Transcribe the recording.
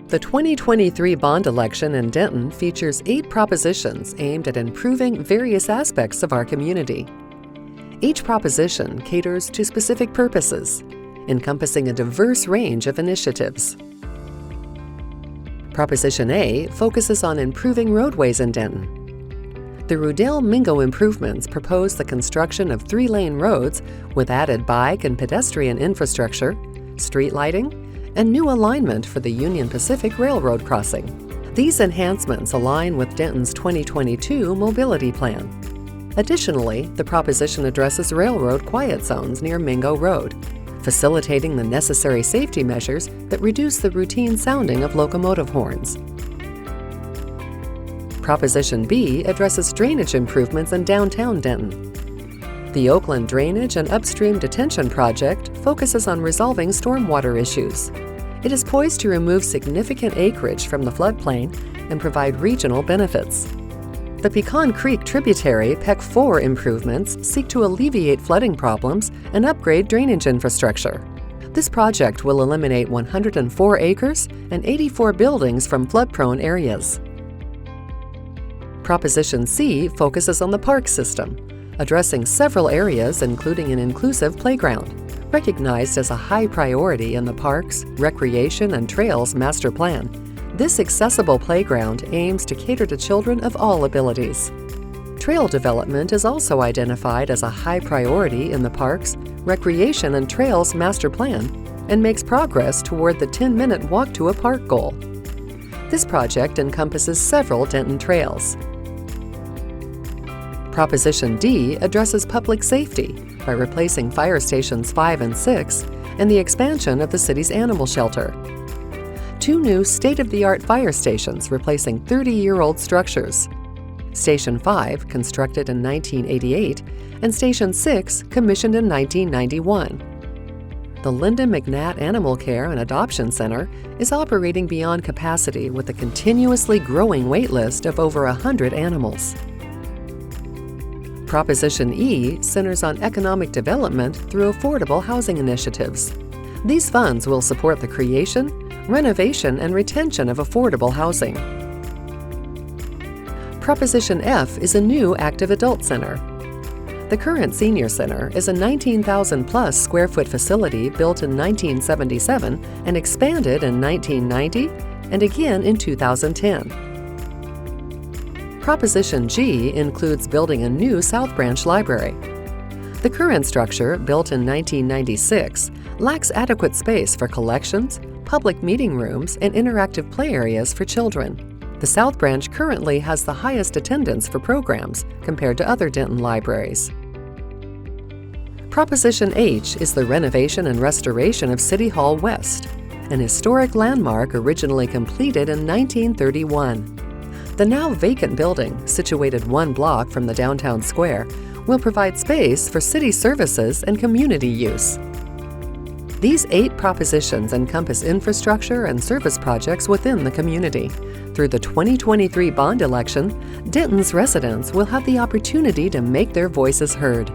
The 2023 bond election in Denton features 8 propositions aimed at improving various aspects of our community. Each proposition caters to specific purposes, encompassing a diverse range of initiatives. Proposition A focuses on improving roadways in Denton. The Rudell Mingo improvements propose the construction of 3-lane roads with added bike and pedestrian infrastructure, street lighting, and new alignment for the Union Pacific Railroad crossing. These enhancements align with Denton's 2022 mobility plan. Additionally, the proposition addresses railroad quiet zones near Mingo Road, facilitating the necessary safety measures that reduce the routine sounding of locomotive horns. Proposition B addresses drainage improvements in downtown Denton. The Oakland Drainage and Upstream Detention Project focuses on resolving stormwater issues. It is poised to remove significant acreage from the floodplain and provide regional benefits. The Pecan Creek tributary PEC 4 improvements seek to alleviate flooding problems and upgrade drainage infrastructure. This project will eliminate 104 acres and 84 buildings from flood-prone areas. Proposition C focuses on the park system, addressing several areas including an inclusive playground. Recognized as a high priority in the Parks, Recreation, and Trails Master Plan, this accessible playground aims to cater to children of all abilities. Trail development is also identified as a high priority in the Parks, Recreation, and Trails Master Plan and makes progress toward the 10-minute walk to a park goal. This project encompasses several Denton trails. Proposition D addresses public safety by replacing fire stations 5 and 6 and the expansion of the city's animal shelter. 2 new state-of-the-art fire stations replacing 30-year-old structures. Station 5, constructed in 1988, and Station 6, commissioned in 1991. The Linda McNatt Animal Care and Adoption Center is operating beyond capacity with a continuously growing wait list of over 100 animals. Proposition E centers on economic development through affordable housing initiatives. These funds will support the creation, renovation, and retention of affordable housing. Proposition F is a new active adult center. The current senior center is a 19,000-plus square foot facility built in 1977 and expanded in 1990 and again in 2010. Proposition G includes building a new South Branch library. The current structure, built in 1996, lacks adequate space for collections, public meeting rooms, and interactive play areas for children. The South Branch currently has the highest attendance for programs compared to other Denton libraries. Proposition H is the renovation and restoration of City Hall West, an historic landmark originally completed in 1931. The now vacant building, situated 1 block from the downtown square, will provide space for city services and community use. These 8 propositions encompass infrastructure and service projects within the community. Through the 2023 bond election, Denton's residents will have the opportunity to make their voices heard.